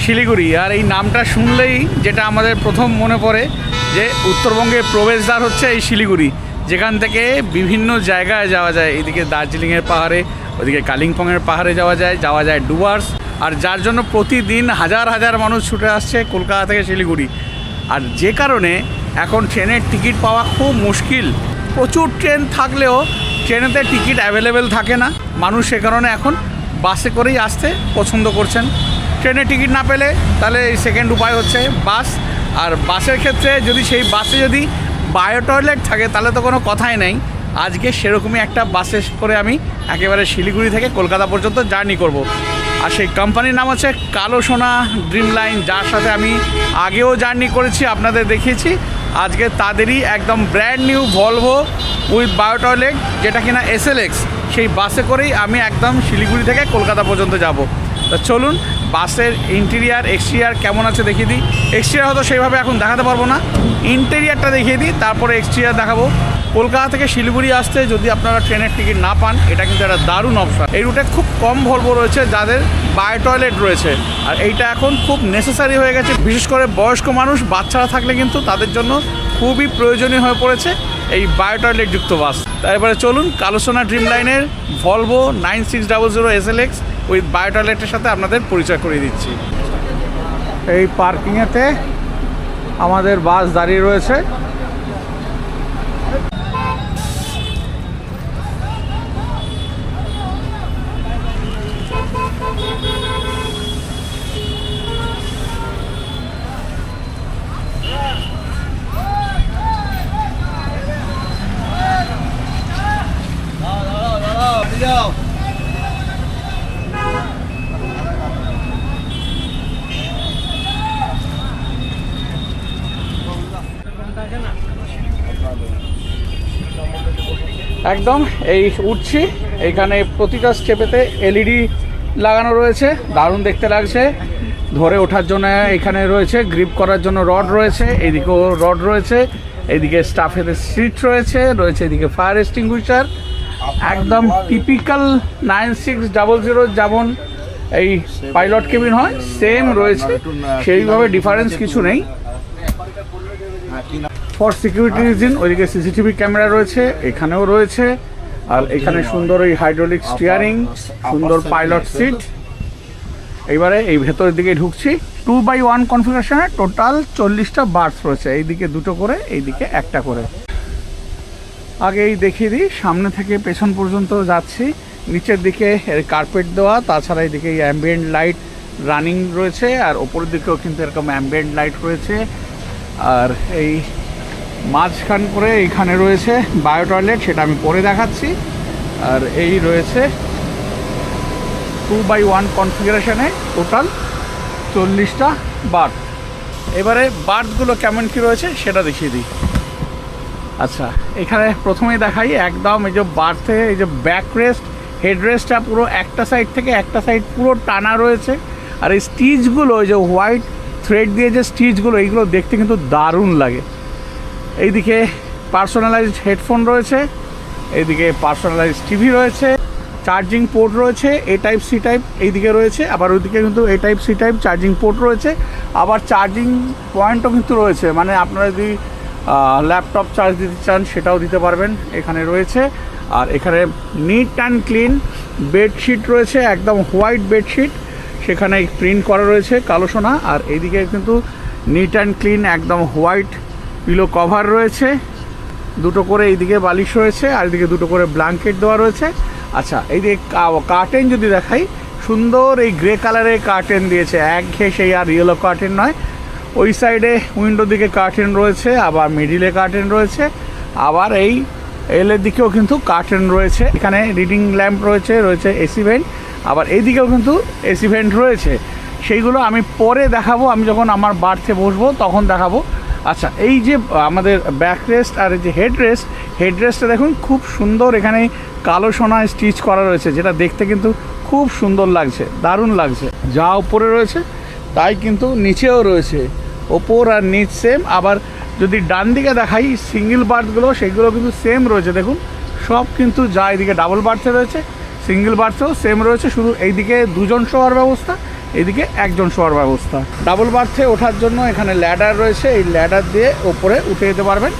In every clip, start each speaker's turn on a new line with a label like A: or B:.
A: শিলিগুড়ি। আর এই নামটা শুনলেই যেটা আমাদের প্রথম মনে পড়ে যে উত্তরবঙ্গের প্রবেশদ্বার হচ্ছে এই শিলিগুড়ি, যেখান থেকে বিভিন্ন জায়গায় যাওয়া যায়। এদিকে দার্জিলিংয়ের পাহাড়ে, ওদিকে কালিম্পংয়ের পাহাড়ে যাওয়া যায় ডুয়ার্স। আর যার জন্য প্রতিদিন হাজার হাজার মানুষ ছুটে আসছে কলকাতা থেকে শিলিগুড়ি। আর যে কারণে এখন ট্রেনের টিকিট পাওয়া খুব মুশকিল। প্রচুর ট্রেন থাকলেও ট্রেনেতে টিকিট অ্যাভেলেবেল থাকে না। মানুষ সে কারণে এখন বাসে করেই আসতে পছন্দ করছেন। ট্রেনে টিকিট না পেলে তাহলে এই সেকেন্ড উপায় হচ্ছে বাস। আর বাসের ক্ষেত্রে যদি সেই বাসে যদি বায়ো টয়লেট থাকে তাহলে তো কোনো কথাই নেই। আজকে সেরকমই একটা বাসে করে আমি একেবারে শিলিগুড়ি থেকে কলকাতা পর্যন্ত জার্নি করব। আর সেই কোম্পানির নাম হচ্ছে কালো সোনা ড্রিম লাইন, যার সাথে আমি আগেও জার্নি করেছি, আপনাদের দেখিয়েছি। আজকে তাদেরই একদম brand new Volvo with bio toilet, যেটা কিনা SLX, সেই বাসে করেই আমি একদম শিলিগুড়ি থেকে কলকাতা পর্যন্ত যাব। তো চলুন বাসের ইন্টেরিয়ার এক্সটেরিয়ার কেমন আছে দেখিয়ে দিই। এক্সটেরিয়ার হয়তো সেইভাবে এখন দেখাতে পারবো না, ইন্টেরিয়ারটা দেখিয়ে দিই, তারপরে এক্সটেরিয়ার দেখাবো। কলকাতা থেকে শিলিগুড়ি আসতে যদি আপনারা ট্রেনের টিকিট না পান, এটা কিন্তু একটা দারুণ অপশন। এই রুটে খুব কম ভলভো রয়েছে যাদের বায়ো টয়লেট রয়েছে, আর এইটা এখন খুব নেসেসারি হয়ে গেছে। বিশেষ করে বয়স্ক মানুষ, বাচ্চারা থাকলে কিন্তু তাদের জন্য খুবই প্রয়োজনীয় হয়ে পড়েছে এই বায়ো টয়লেট যুক্ত বাস। তারপরে চলুন কালো সোনা ড্রিম লাইনের ভলভো 9600 SLX উইথ বায়ো টয়লেটের সাথে আপনাদের পরিচয় করিয়ে দিচ্ছি। এই পার্কিংয়েতে আমাদের বাস দাঁড়িয়ে রয়েছে। একদম এই উঠছি, এইখানে প্রতিটা স্টেপেতে LED লাগানো রয়েছে, দারুণ দেখতে লাগছে। ধরে ওঠার জন্য এখানে রয়েছে, গ্রিপ করার জন্য রড রয়েছে, এইদিকেও রড রয়েছে, এইদিকে স্টাফের সিট রয়েছে, এদিকে ফায়ার এক্সটিংগুইশার। একদম টিপিক্যাল 9600 যেমন এই পাইলট কেবিন হয় সেম রয়েছে, সেইভাবে ডিফারেন্স কিছু নেই। ফর সিকিউরিটি রিজন ওইদিকে CCTV ক্যামেরা রয়েছে, এখানেও রয়েছে। আর এখানে সুন্দর এই হাইড্রোলিক স্টিয়ারিং, সুন্দর পাইলট সিট। এইবারে এই ভেতরের দিকে ঢুকছি। 2x1 কনফিগারেশনে টোটাল 40টা বার্থ রয়েছে, এইদিকে দুটো করে, এইদিকে একটা করে। আগেই দেখিয়ে দিই, সামনে থেকে পেছন পর্যন্ত যাচ্ছি। নিচের দিকে কার্পেট দেওয়া, তাছাড়া এইদিকে অ্যাম্বিয়েন্ট লাইট রানিং রয়েছে, আর ওপরের দিকেও কিন্তু এরকম অ্যাম্বিয়েন্ট লাইট রয়েছে। আর এই মাঝখান করে এইখানে রয়েছে বায়ো টয়লেট, সেটা আমি পরে দেখাচ্ছি। আর এই রয়েছে 2x1 কনফিগারেশনে টোটাল 40টা বার্থ। এবারে বার্থগুলো কেমন কী রয়েছে সেটা দেখিয়ে দিই। আচ্ছা, এখানে প্রথমেই দেখাই একদম এই যে বার্থে এই যে ব্যাক রেস্ট, হেড রেস্টটা পুরো একটা সাইড থেকে একটা সাইড পুরো টানা রয়েছে। আর এই স্টিচগুলো, এই যে হোয়াইট থ্রেড দিয়ে যে স্টিচগুলো, এইগুলো দেখতে কিন্তু দারুণ লাগে। এইদিকে পার্সোনালাইজড হেডফোন রয়েছে, এইদিকে পার্সোনালাইজড টিভি রয়েছে, চার্জিং পোর্ট রয়েছে, A টাইপ C টাইপ এইদিকে রয়েছে, আবার ওইদিকে কিন্তু A type C type charging port রয়েছে। আবার চার্জিং পয়েন্টও কিন্তু রয়েছে, মানে আপনারা যদি ল্যাপটপ চার্জ দিতে চান সেটাও দিতে পারবেন, এখানে রয়েছে। আর এখানে নিট অ্যান্ড ক্লিন বেডশিট রয়েছে, একদম হোয়াইট বেডশিট, সেখানে প্রিন্ট করা রয়েছে কালো সোনা। আর এইদিকে কিন্তু নিট অ্যান্ড ক্লিন একদম হোয়াইট পিলো কভার রয়েছে, দুটো করে এইদিকে বালিশ রয়েছে, আর এদিকে দুটো করে ব্ল্যাঙ্কেট দেওয়া রয়েছে। আচ্ছা, এইদিকে কার্টেন যদি দেখাই, সুন্দর এই গ্রে কালারের কার্টেন দিয়েছে, একঘেয়ে সেই আর ইয়েলো কার্টেন নয়। ওই সাইডে উইন্ডোর দিকে কার্টেন রয়েছে, আবার মিডিলে কার্টেন রয়েছে, আবার এই এলের দিকেও কিন্তু কার্টেন রয়েছে। এখানে রিডিং ল্যাম্প রয়েছে, AC ভেন্ট, আবার এইদিকেও কিন্তু AC ভেন্ট রয়েছে। সেইগুলো আমি পরে দেখাবো, আমি যখন আমার বার্থে বসবো তখন দেখাবো। আচ্ছা, এই যে আমাদের ব্যাক রেস্ট আর এই যে হেড রেস্টটা দেখুন খুব সুন্দর, এখানে কালো সোনায় স্টিচ করা রয়েছে, যেটা দেখতে কিন্তু খুব সুন্দর লাগছে, দারুণ লাগছে। যা উপরে রয়েছে তাই কিন্তু নিচেও রয়েছে, ওপর আর নিচ সেম। আবার যদি ডান দিকে দেখাই সিঙ্গেল বার্থগুলো, সেগুলো কিন্তু সেম রয়েছে, দেখুন সব কিন্তু যা এদিকে ডাবল বার্থে রয়েছে, সিঙ্গেল বার্থেও সেম রয়েছে, শুধু এইদিকে দুজন শোয়ার ব্যবস্থা, এদিকে একজন শোয়ার ব্যবস্থা। ডাবল বার্থে ওঠার জন্য এখানে ল্যাডার রয়েছে, এই ল্যাডার দিয়ে ওপরে উঠে যেতে পারবেন।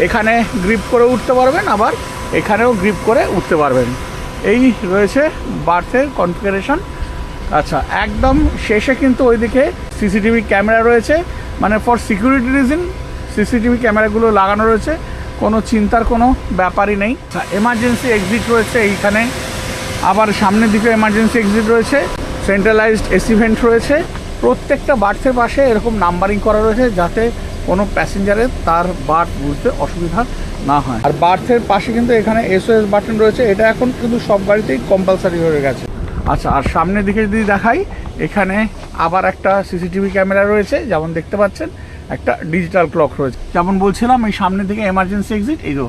A: এখানে গ্রিপ করে উঠতে পারবেন, আবার এখানেও গ্রিপ করে উঠতে পারবেন। এই রয়েছে বার্থের কনফিগারেশন। আচ্ছা, একদম শেষে কিন্তু ওইদিকে সিসিটিভি ক্যামেরা রয়েছে, মানে ফর সিকিউরিটি রিজন সিসিটিভি ক্যামেরাগুলো লাগানো রয়েছে, কোনো চিন্তার কোনো ব্যাপারই নেই। এমার্জেন্সি এক্সিট রয়েছে এইখানে, আবার সামনের দিকে এমার্জেন্সি এক্সিট রয়েছে, সেন্ট্রালাইজড এসি ভেন্ট রয়েছে। প্রত্যেকটা বার্থের পাশে এরকম নাম্বারিং করা রয়েছে যাতে কোনো প্যাসেঞ্জারের তার বার্থ বুঝতে অসুবিধা না হয়। আর বার্থের পাশে কিন্তু এখানে SOS বাটন রয়েছে, এটা এখন কিন্তু সব গাড়িতেই কম্পালসারি হয়ে গেছে। আচ্ছা, আর সামনের দিকে যদি দেখাই, এখানে আবার একটা সিসিটিভি ক্যামেরা রয়েছে, যেমন দেখতে পাচ্ছেন একটা ডিজিটাল ক্লক রয়েছে। যেমন বলছিলাম, এই সামনের দিকে এমার্জেন্সি এক্সিট, এই তো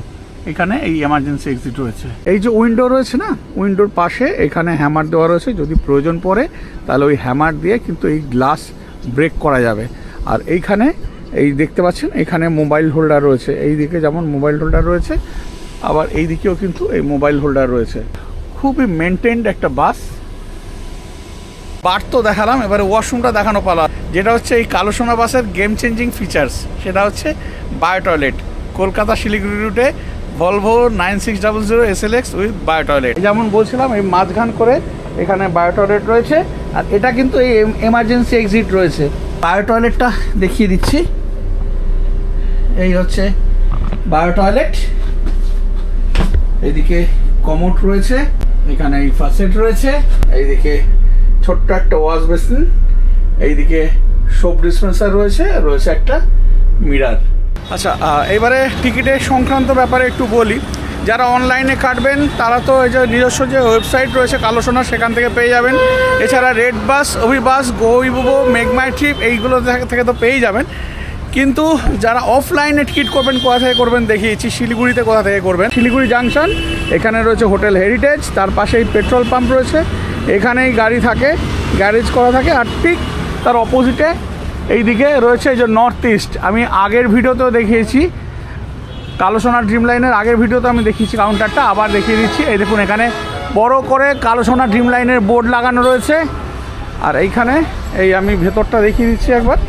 A: এখানে এই এমার্জেন্সি এক্সিট রয়েছে। এই যে উইন্ডো রয়েছে না, উইন্ডোর পাশে এখানে হ্যামার দেওয়া রয়েছে, যদি প্রয়োজন পড়ে তাহলে ওই হ্যামার দিয়ে কিন্তু এই গ্লাস ব্রেক করা যাবে। আর এইখানে এই দেখতে পাচ্ছেন এখানে মোবাইল হোল্ডার রয়েছে, এই দিকে যেমন মোবাইল হোল্ডার রয়েছে, আবার এই দিকেও কিন্তু এই মোবাইল হোল্ডার রয়েছে। খুবই মেনটেন্ড একটা বাস। বার্থ তো দেখালাম, এবারে ওয়াশরুমটা দেখানো পালা, যেটা হচ্ছে এই কালো সোনা বাসের গেম চেঞ্জিং ফিচার্স, সেটা হচ্ছে বায়ো টয়লেট। কলকাতা শিলিগুড়ি রুটে Volvo 9600 SLX with bio toilet. যেমন বলছিলাম, এই মাঝখান করে এখানে বায়ো টয়লেট রয়েছে, আর এটা কিন্তু এই এমার্জেন্সি এক্সিট রয়েছে। বায়ো টয়লেটটা দেখিয়ে দিচ্ছি, এই হচ্ছে বায়ো টয়লেট। এইদিকে কমোড রয়েছে, এখানে এই ফাসেট রয়েছে, এইদিকে ছোট্ট একটা ওয়াশ বেসিন, এইদিকে সোপ ডিসপেন্সার রয়েছে, আর রয়েছে একটা মিরার। আচ্ছা, এবারে টিকিটের সংক্রান্ত ব্যাপারে একটু বলি। যারা অনলাইনে কাটবেন তারা তো এই যে নিজস্ব যে ওয়েবসাইট রয়েছে কালো সোনা, সেখান থেকে পেয়ে যাবেন। এছাড়া রেড বাস, অভিবাস, গোইবুবো, মেঘমাই ট্রিপ, এইগুলো থেকে তো পেয়েই যাবেন। কিন্তু যারা অফলাইনে টিকিট করবেন, কোথা থেকে করবেন দেখিয়েছি। শিলিগুড়িতে কোথা থেকে করবেন, শিলিগুড়ি জাংশন, এখানে রয়েছে হোটেল হেরিটেজ, তার পাশেই পেট্রোল পাম্প রয়েছে, এখানেই গাড়ি থাকে, গ্যারেজ করা থাকে। আর ঠিক তার অপোজিটে এইদিকে রয়েছে এই যে নর্থ ইস্ট। আমি আগের ভিডিওতেও দেখিয়েছি, কালো সোনা ড্রিম লাইনের আগের ভিডিওতে আমি দেখিয়েছি কাউন্টারটা, আবার দেখিয়ে দিচ্ছি। এই দেখুন, এখানে বড় করে কালো সোনা ড্রিম লাইনের বোর্ড লাগানো রয়েছে। আর এইখানে এই আমি ভেতরটা দেখিয়ে দিচ্ছি একবার,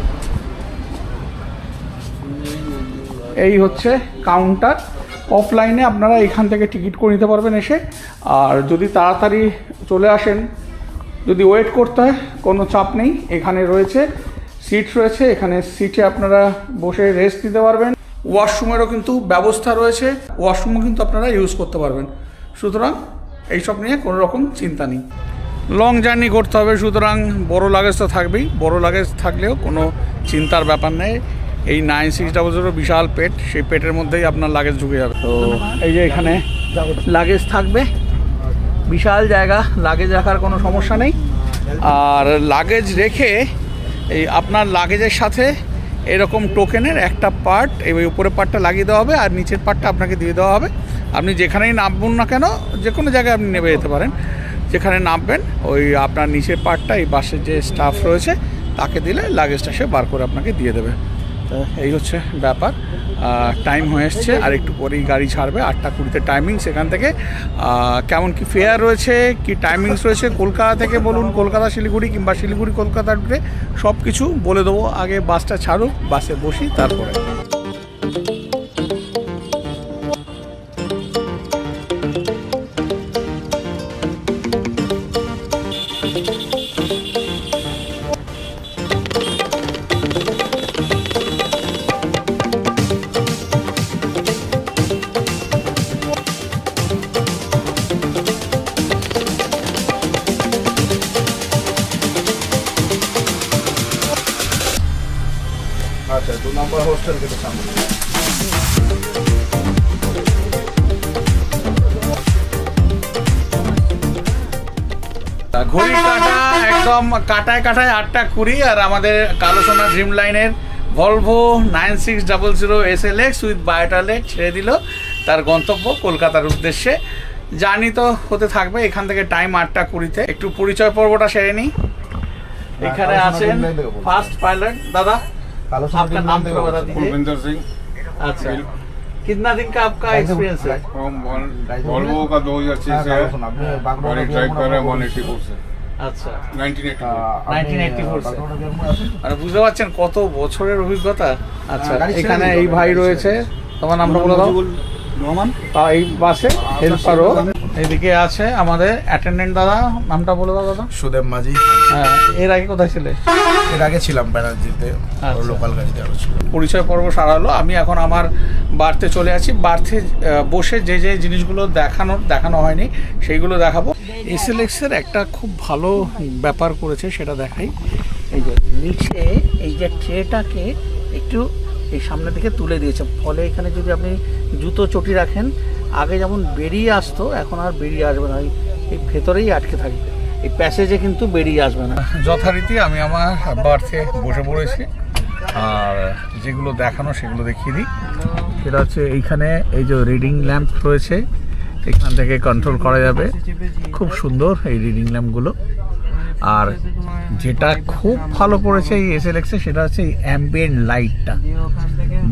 A: এই হচ্ছে কাউন্টার। অফলাইনে আপনারা এখান থেকে টিকিট করে নিতে পারবেন এসে। আর যদি তাড়াতাড়ি চলে আসেন, যদি ওয়েট করতে হয়, কোনো চাপ নেই, এখানে রয়েছে সিট রয়েছে, এখানে সিটে আপনারা বসে রেস্ট দিতে পারবেন। ওয়াশরুমেরও কিন্তু ব্যবস্থা রয়েছে, ওয়াশরুমও কিন্তু আপনারা ইউজ করতে পারবেন। সুতরাং এইসব নিয়ে কোনো রকম চিন্তা নেই। লং জার্নি করতে হবে, সুতরাং বড় লাগেজ তো থাকবেই, বড় লাগেজ থাকলেও কোনো চিন্তার ব্যাপার নেই। এই 9600 বিশাল পেট, সেই পেটের মধ্যেই আপনার লাগেজ ঢুকে যাবে। তো এই যে এখানে লাগেজ থাকবে, বিশাল জায়গা, লাগেজ রাখার কোনো সমস্যা নেই। আর লাগেজ রেখে এই আপনার লাগেজের সাথে এরকম টোকেনের একটা পার্ট, এই উপরের পার্টটা লাগিয়ে দেওয়া হবে, আর নিচের পার্টটা আপনাকে দিয়ে দেওয়া হবে। আপনি যেখানেই নামবেন না কেন, যে কোনো জায়গায় আপনি নেমে যেতে পারেন, যেখানে নামবেন ওই আপনার নিচের পার্টটা এই বাসের যে স্টাফ রয়েছে তাকে দিলে লাগেজটা সে বার করে আপনাকে দিয়ে দেবে। তো এই হচ্ছে ব্যাপার। টাইম হয়ে এসছে, আর একটু পরেই গাড়ি ছাড়বে, 8:20 টাইমিং। সেখান থেকে কেমন কি ফেয়ার রয়েছে, কি টাইমিংস রয়েছে, কলকাতা থেকে বলুন, কলকাতা শিলিগুড়ি কিংবা শিলিগুড়ি কলকাতা রুটে সব কিছু বলে দেবো। আগে বাসটা ছাড়ুক, বাসে বসি, তারপরে। আচ্ছা, 2 নম্বর হোস্টেল থেকে সামনে। ঘড়ির কাঁটা একদম কাটায় 8:20, আর আমাদের কালো সোনা ড্রিম লাইনের Volvo 9600 SLX with bio toilet ছেড়ে দিল তার গন্তব্য কলকাতার উদ্দেশ্যে। জার্নি তো হতে থাকবে, এখান থেকে টাইম 8:20। একটু পরিচয় পর্বটা সেরে নিই। এখানে আছেন ফার্স্ট पायलट दादा, आपका नाम तो बता दीजिए।
B: भूपेंद्र सिंह।
A: अच्छा, कितना दिन का आपका एक्सपीरियंस है?
B: वॉल्वो का 2006 से है, गाड़ी ड्राइव कर रहे हैं 184 से।
A: আচ্ছা
B: 1984
A: আর বুঝতে পারছেন কত বছরের অভিজ্ঞতা। আচ্ছা এখানে এই ভাই রয়েছে, তোমার নামটা বলে দাও।
B: রহমান।
A: এই বাসে হেল্পারও এদিকে আছে আমাদের অ্যাটেন্ডেন্ট দাদা, নামটা বলে দাও দাদা।
B: সুদেব মাঝি।
A: হ্যাঁ, এর আগে কোথায় ছিলে?
B: এর আগে ছিলাম ব্যানার্জিতে, লোকাল গাড়িতে আরো ছিল।
A: পরিচয় পর্ব সারা হলো, আমি এখন আমার বার্থে চলে আছি। বার্থে বসে যে যে জিনিসগুলো দেখানো হয়নি সেইগুলো দেখাবো। এসএলএক্সের একটা খুব ভালো ব্যাপার করেছে, সেটা দেখাই। এই যে নিচে এই যে ট্রেটাকে একটু এই সামনের দিকে তুলে দিয়েছে, ফলে এখানে যদি আপনি জুতো চটি রাখেন, আগে যেমন বেরিয়ে আসতো এখন আর বেরিয়ে আসবে না, এই ভেতরেই আটকে থাকবে, এই প্যাসেজে কিন্তু বেরিয়ে আসবে না। যথারীতি আমি আমার বার্থে বসে পড়েছি, আর যেগুলো দেখানো সেগুলো দেখিয়ে দিই। সেটা হচ্ছে এইখানে এই যে রিডিং ল্যাম্প রয়েছে, এখান থেকে কন্ট্রোল করা যাবে, খুব সুন্দর এই রিডিং ল্যাম্পগুলো। আর যেটা খুব ভালো করেছে এই এসএলএক্সে সেটা হচ্ছে এই অ্যাম্বিয়েন্ট লাইটটা,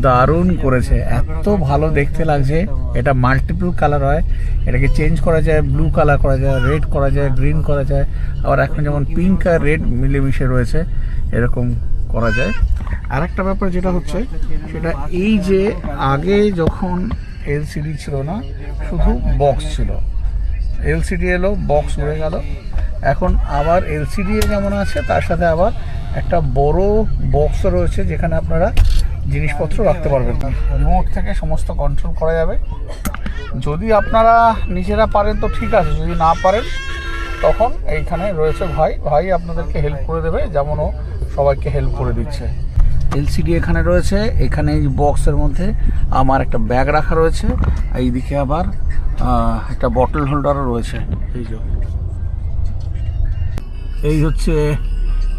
A: দারুণ করেছে, এত ভালো দেখতে লাগছে। এটা মাল্টিপল কালার হয়, এটাকে চেঞ্জ করা যায়, ব্লু কালার করা যায়, রেড করা যায়, গ্রিন করা যায়, আবার এখন যেমন পিঙ্ক আর রেড মিলেমিশে রয়েছে এরকম করা যায়। আর একটা ব্যাপার যেটা হচ্ছে সেটা এই যে আগে যখন এলসিডি ছিল না, শুধু বক্স ছিল, এলসিডি এলো, বক্স উড়ে গেল, এখন আবার এলসিডি যেমন আছে তার সাথে আবার একটা বড় বক্স রয়েছে যেখানে আপনারা জিনিসপত্র রাখতে পারবেন, রিমোট থেকে সমস্ত কন্ট্রোল করা যাবে। যদি আপনারা নিজেরা পারেন তো ঠিক আছে, যদি না পারেন তখন এইখানে রয়েছে ভাই আপনাদেরকে হেল্প করে দেবে, যেমন ও সবাইকে হেল্প করে দিচ্ছে। এলসিডি এখানে রয়েছে, এখানে এই বক্সের মধ্যে আমার একটা ব্যাগ রাখা রয়েছে, এইদিকে আবার একটা বটল হোল্ডারও রয়েছে। এই হচ্ছে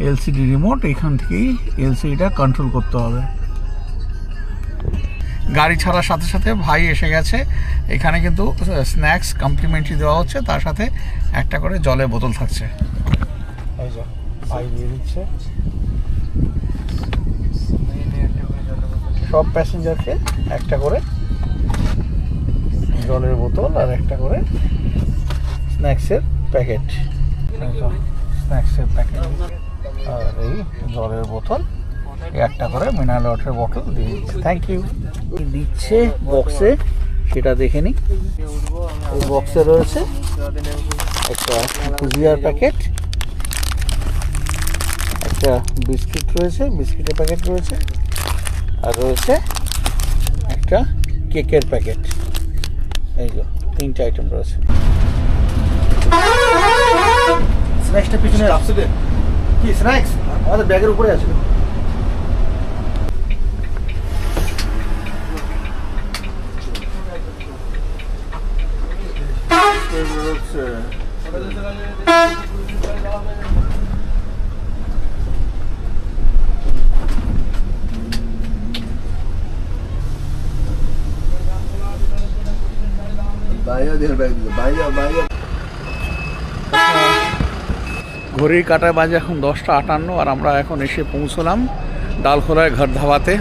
A: এলসিডি রিমোট, এইখান থেকেই এলসিডিটা কন্ট্রোল করতে হবে। গাড়ি ছাড়ার সাথে সাথে ভাই এসে গেছে, এখানে কিন্তু স্ন্যাক্স কমপ্লিমেন্টারি দেওয়া হচ্ছে, তার সাথে একটা করে জলের বোতল থাকছে। এই যে ভাই দিয়ে দিচ্ছে সব প্যাসেঞ্জারকে একটা করে জলের বোতল আর একটা করে স্ন্যাক্সের প্যাকেট, স্ন্যাক্সের প্যাকেট আর এই জলের বোতল, একটা করে মিনারেল ওয়াটারের বোতল দিয়ে দিচ্ছে। Thank you. দিচ্ছে বক্সে, সেটা দেখে নিই। এই বক্সে রয়েছে একটা ভুজিয়ার প্যাকেট, একটা বিস্কিট রয়েছে, বিস্কিটের প্যাকেট রয়েছে, আর রয়েছে একটা কেকের প্যাকেট। এই যে তিনটে আইটেম রয়েছে।
B: স্ন্যাক্সটা পিছনে রাখছে দে। কি স্ন্যাক্স? আমাদের ব্যাগের উপরে আছে।
A: ঘড়ির কাঁটায় বাজে এখন 10:58, আর আমরা এখন এসে পৌঁছলাম ডালখোলায় ঘর ধাবাতে।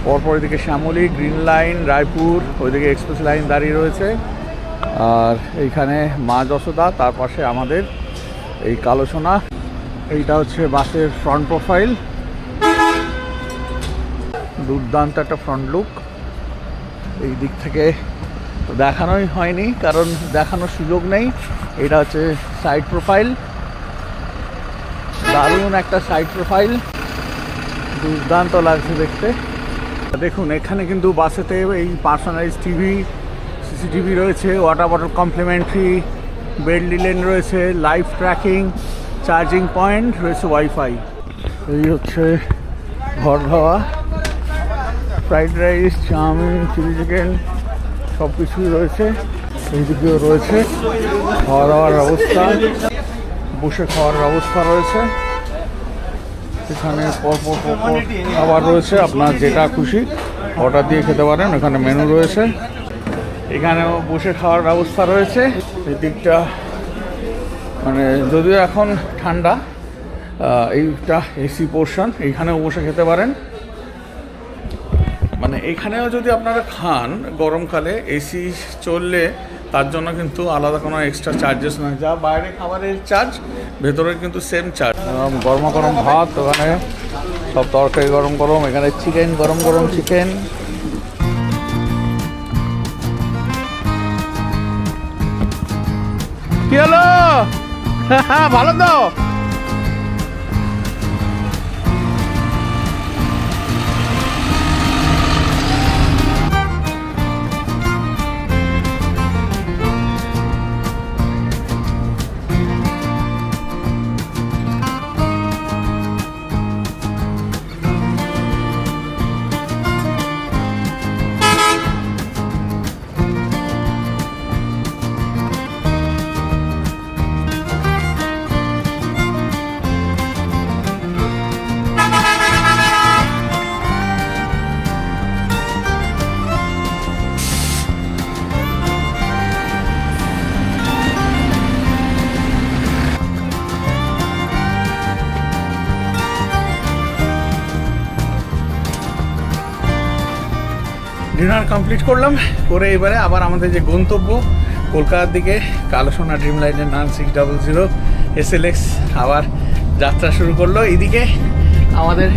A: পরপর এদিকে শ্যামলী, গ্রিন লাইন, রায়পুর, ওইদিকে এক্সপ্রেস লাইন দাঁড়িয়ে রয়েছে, আর এইখানে মা যশোদা, তার পাশে আমাদের এই কালো সোনা। এইটা হচ্ছে বাসের ফ্রন্ট প্রোফাইল, দুর্দান্ত একটা ফ্রন্ট লুক। এই দিক থেকে দেখানোই হয়নি কারণ দেখানোর সুযোগ নেই। এটা হচ্ছে সাইড প্রোফাইল, দারুণ একটা সাইড প্রোফাইল, দুর্দান্ত লাগছে দেখতে। দেখুন এখানে কিন্তু বাসেতে এই পার্সোনালাইজ টিভি, সিসিটিভি রয়েছে, water bottle complimentary, bed linen রয়েছে, লাইভ ট্র্যাকিং, চার্জিং পয়েন্ট রয়েছে, ওয়াইফাই। এই হচ্ছে Ghar Dhaba, fried rice, chowmein, chilli chicken সব কিছুই রয়েছে। এইদিকেও রয়েছে খাওয়া দাওয়ার ব্যবস্থা, বসে খাওয়ার ব্যবস্থা রয়েছে। এখানে পরপর খাবার রয়েছে, আপনার যেটা খুশি অর্ডার দিয়ে খেতে পারেন, এখানে মেনু রয়েছে। এখানেও বসে খাওয়ার ব্যবস্থা রয়েছে। এই দিকটা মানে যদিও এখন ঠান্ডা, এইটা এসি পোর্শন, এইখানেও বসে খেতে পারেন। মানে এখানেও যদি আপনারা খান গরমকালে, এসি চললে তার জন্য কিন্তু আলাদা কোনো এক্সট্রা চার্জেস নয়, যা বাইরে খাবারের চার্জ ভেতরে কিন্তু সেম চার্জ। গরমা গরম ভাত, ওখানে সব তরকারি গরম গরম, এখানে চিকেন গরম গরম চিকেন। কি হলো? ভালো তো? ডিনার কমপ্লিট করলাম, করে এবারে আবার আমাদের যে গন্তব্য কলকাতার দিকে, কালোসোনা ড্রিম লাইনের 9600 SLX আবার যাত্রা শুরু করলো। এইদিকে আমাদের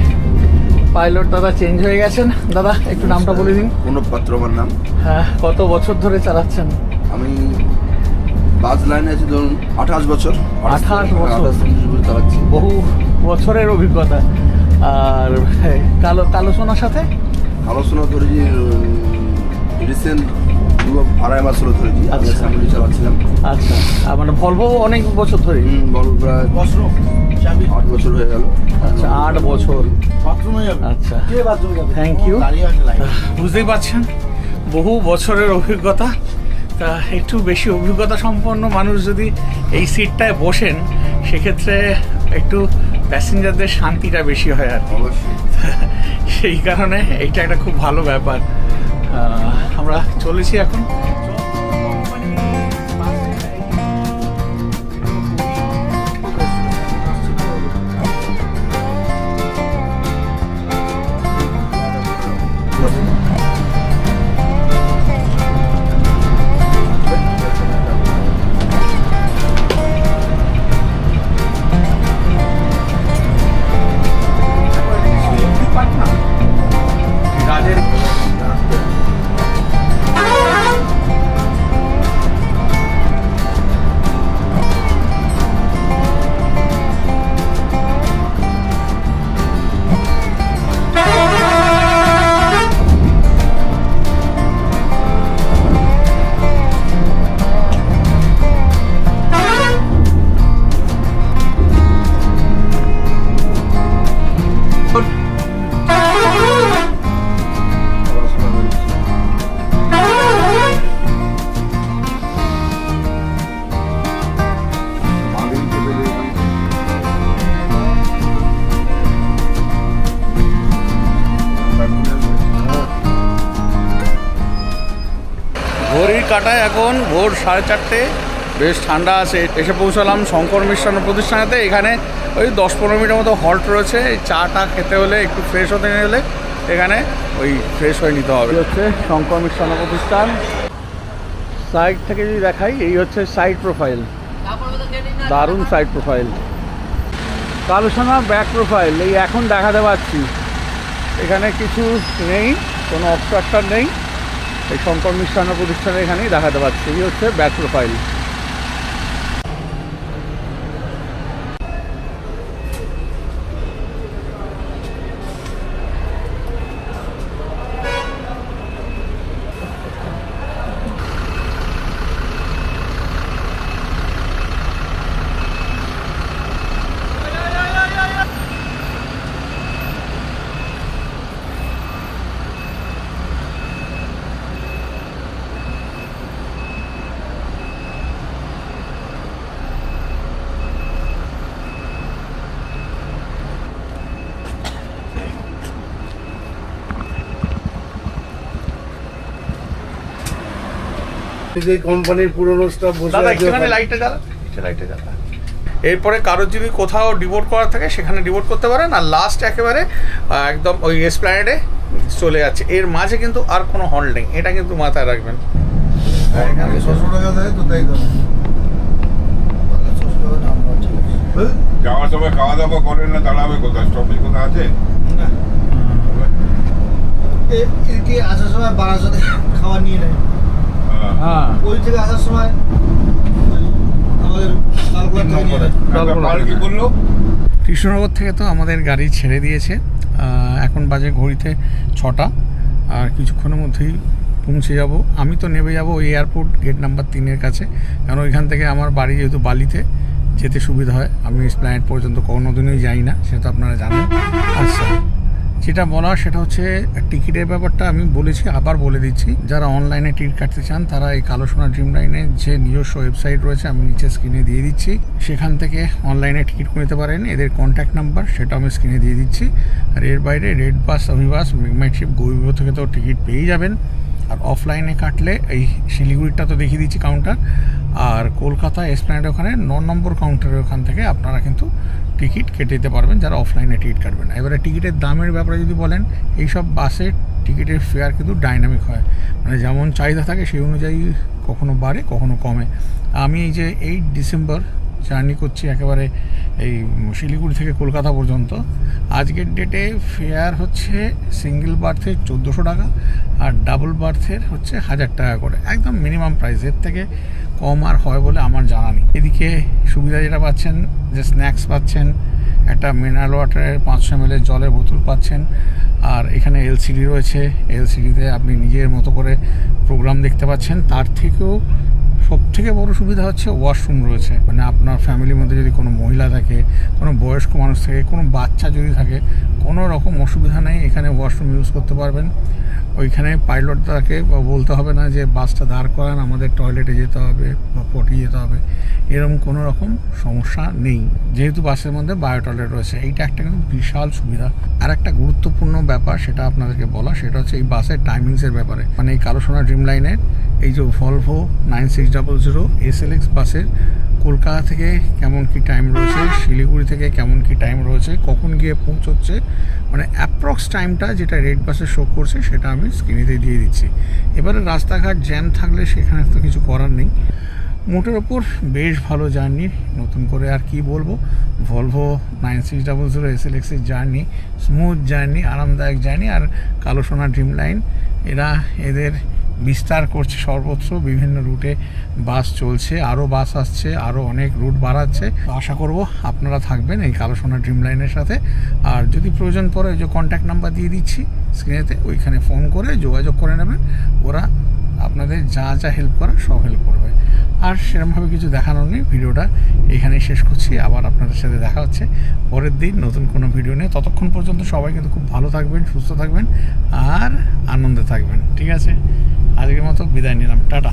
A: পাইলট দাদা চেঞ্জ হয়ে গেছেন। দাদা একটু নামটা বলে দিন।
C: প্রণব পাত্র আমার নাম।
A: হ্যাঁ, কত বছর ধরে চালাচ্ছেন?
C: আমি বাস লাইনে আছি ধরুন 28 বছর।
A: 28 বছর
C: চালাচ্ছি।
A: বহু বছরের অভিজ্ঞতা। আর কালোসোনার সাথে
C: আলোচনা ধরেছি রিসেন্ট পুরো 2.5 মাস হলো ধরেছি। আমি
A: আচ্ছা।
C: অ্যাসেম্বলি চালাচ্ছিলাম।
A: আচ্ছা, মানে ভলভো অনেক বছর ধরে?
C: বল প্রায় 8 বছর হয়ে গেল।
A: আচ্ছা, 8 বছর।
B: বাথরুমে যাবে?
A: আচ্ছা,
B: কে বাথরুমে যাবে?
A: Thank you.
B: দাঁড়িয়ে আছে লাইন।
A: বুঝতেই পারছেন বহু বছরের অভিজ্ঞতা। তা একটু বেশি অভিজ্ঞতা সম্পন্ন মানুষ যদি এই সিটটায় বসেন, সেক্ষেত্রে একটু প্যাসেঞ্জারদের শান্তিটা বেশি হয় আর কি।
C: অবশ্যই।
A: সেই কারণে এইটা একটা খুব ভালো ব্যাপার। আমরা চলেছি এখন। রাজের ঘড়ির কাঁটায় এখন ভোর 4:30। বেশ ঠান্ডা আছে। এসে পৌঁছালাম শঙ্কর মিষ্টান্ন প্রতিষ্ঠানেতে। এখানে ওই 10-15 মিনিটের মতো হল্ট রয়েছে। এই চাটা খেতে হলে, একটু ফ্রেশ হতে হলে এখানে ওই ফ্রেশ হয়ে নিতে হবে। হচ্ছে শঙ্কর মিষ্টান্ন প্রতিষ্ঠান। সাইড থেকে যদি দেখাই, এই হচ্ছে সাইড প্রোফাইল, দারুণ সাইড প্রোফাইল। কালোসোনা ব্যাক প্রোফাইল এই এখন দেখাতে পাচ্ছি। এখানে কিছু নেই, কোনো অবস্ট্রাকচার নেই। এই শঙ্কর মিষ্টান্ন প্রতিষ্ঠানে এখানেই দেখাতে পাচ্ছি। এই হচ্ছে ব্যাক প্রোফাইল।
B: যে কোম্পানির পুরনো স্টাফ বসে
A: দাদা
B: আছে
A: একটুখানি লাইটটা জ্বালা, লাইটটা জ্বালা। এরপরে কারোর যদি কোথাও ডিভোট করার থাকে সেখানে ডিভোট করতে পারেন। আর লাস্ট একেবারে একদম ওই এসপ্ল্যানেডে চলে যাচ্ছে। এর মাঝে কিন্তু আর কোনো হল্ট নেই, এটা কিন্তু মাথায় রাখবেন।
B: এখানে 600 টাকা দেয় তো তাই করে 600 টাকা দাম আছে
D: যাওয়ার সময় খাওয়া দাওয়া করেন না, দাঁড়াবে কোথায়, স্টপেজ কোথায় আছে?
B: না এদিকে আসার সময় বারাসাতে খাওয়া নিয়ে নেয়,
D: হ্যাঁ।
A: হ্যাঁ
B: ওই থেকে আসার সময় আমাদের লালগোলা থেকে নিয়ে নেয়।
D: একটা পাল কি বললো?
A: কৃষ্ণনগর থেকে তো আমাদের গাড়ি ছেড়ে দিয়েছে। এখন বাজে ঘড়িতে 6টা, আর কিছুক্ষণের মধ্যেই পৌঁছে যাব। আমি তো নেমে যাব ওই এয়ারপোর্ট গেট নাম্বার 3-এর কাছে, কারণ ওইখান থেকে আমার বাড়ি যেহেতু বালিতে যেতে সুবিধা হয়। আমি এসপ্ল্যানেড পর্যন্ত কোনোদিনই যাই না, সেটা আপনারা জানেন। আচ্ছা, যেটা বলা সেটা হচ্ছে টিকিটের ব্যাপারটা আমি বলেছি, আবার বলে দিচ্ছি। যারা অনলাইনে টিকিট কাটতে চান তারা এই কালো সোনা ড্রিম লাইনে যে নিজস্ব ওয়েবসাইট রয়েছে, আমি নিচে স্ক্রিনে দিয়ে দিচ্ছি, সেখান থেকে অনলাইনে টিকিট করে নিতে পারেন। এদের কন্ট্যাক্ট নাম্বার সেটা আমি স্ক্রিনে দিয়ে দিচ্ছি। আর এর বাইরে রেড বাস, অভিবাস, মেঘমাইটশিপ, গৌরীব থেকে তো টিকিট পেয়েই যাবেন। আর অফলাইনে কাটলে এই শিলিগুড়িটা তো দেখিয়ে দিচ্ছি কাউন্টার, আর কলকাতা এসপ্ল্যানেডের ওখানে 9 নম্বর কাউন্টারের ওখান থেকে আপনারা কিন্তু টিকিট কেটে দিতে পারবেন যারা অফলাইনে টিকিট কাটবেন। এবারে টিকিটের দামের ব্যাপারে যদি বলেন, এইসব বাসের টিকিটের ফেয়ার কিন্তু ডাইনামিক হয়, মানে যেমন চাহিদা থাকে সেই অনুযায়ী কখনো বাড়ে কখনো কমে। আমি এই যে 8 ডিসেম্বর জার্নি করছি একেবারে এই শিলিগুড়ি থেকে কলকাতা পর্যন্ত, আজকের ডেটে ফেয়ার হচ্ছে সিঙ্গেল বার্থের 1400 টাকা, আর ডাবল বার্থের হচ্ছে 1000 টাকা করে, একদম মিনিমাম প্রাইস। এর থেকে কম আর হয় বলে আমার জানা নেই। এদিকে সুবিধা যেটা পাচ্ছেন যে স্ন্যাক্স পাচ্ছেন, একটা মিনারেল ওয়াটারের 500 ml জলের বোতল পাচ্ছেন, আর এখানে এলসিডি রয়েছে, এলসিডিতে আপনি নিজের মতো করে প্রোগ্রাম দেখতে পাচ্ছেন। তার থেকেও সবথেকে বড় সুবিধা হচ্ছে ওয়াশরুম রয়েছে, মানে আপনার ফ্যামিলির মধ্যে যদি কোনো মহিলা থাকে, কোনো বয়স্ক মানুষ থাকে, কোনো বাচ্চা যদি থাকে, কোনো রকম অসুবিধা নেই, এখানে ওয়াশরুম ইউজ করতে পারবেন। ওইখানে পাইলটদাকে বলতে হবে না যে বাসটা দাঁড় করান, আমাদের টয়লেটে যেতে হবে বা পটি যেতে হবে, এরকম কোনো রকম সমস্যা নেই, যেহেতু বাসের মধ্যে বায়ো টয়লেট রয়েছে। এইটা একটা কিন্তু বিশাল সুবিধা। আর একটা গুরুত্বপূর্ণ ব্যাপার সেটা আপনাদেরকে বলা, সেটা হচ্ছে এই বাসের টাইমিংসের ব্যাপারে। মানে এই কালো সোনা ড্রিম লাইনের এই যে ভলভো 9600 SLX বাসের কলকাতা থেকে কেমন কি টাইম রয়েছে, শিলিগুড়ি থেকে কেমন কি টাইম রয়েছে, কখন গিয়ে পৌঁছচ্ছে, মানে অ্যাপ্রক্স টাইমটা যেটা রেড বাসে শো করছে সেটা আমি স্ক্রিনেতে দিয়ে দিচ্ছি। এবারে রাস্তাঘাট জ্যাম থাকলে সেখানে তো কিছু করার নেই। মোটের ওপর বেশ ভালো জার্নি, নতুন করে আর কি বলবো। ভলভো 9600 SLX-এর জার্নি, স্মুথ জার্নি, আরামদায়ক জার্নি। আর কালো সোনা ড্রিম লাইন এরা এদের বিস্তার করছে সর্বত্র, বিভিন্ন রুটে বাস চলছে, আরও বাস আসছে, আরও অনেক রুট বাড়াচ্ছে। আশা করব আপনারা থাকবেন এই কালো সোনা ড্রিম লাইনের সাথে। আর যদি প্রয়োজন পড়ে ওই যে কন্ট্যাক্ট নাম্বার দিয়ে দিচ্ছি স্ক্রিনেতে, ওইখানে ফোন করে যোগাযোগ করে নেবেন, ওরা আপনাদের যা যা হেল্প করার সব হেল্প করবে। আর সেরকমভাবে কিছু দেখানোর নেই, ভিডিওটা এখানেই শেষ করছি। আবার আপনাদের সাথে দেখা হচ্ছে পরের দিন নতুন কোনো ভিডিও নিয়ে। ততক্ষণ পর্যন্ত সবাই কিন্তু খুব ভালো থাকবেন, সুস্থ থাকবেন আর আনন্দে থাকবেন, ঠিক আছে? আজকের মতো বিদায় নিলাম, টাটা।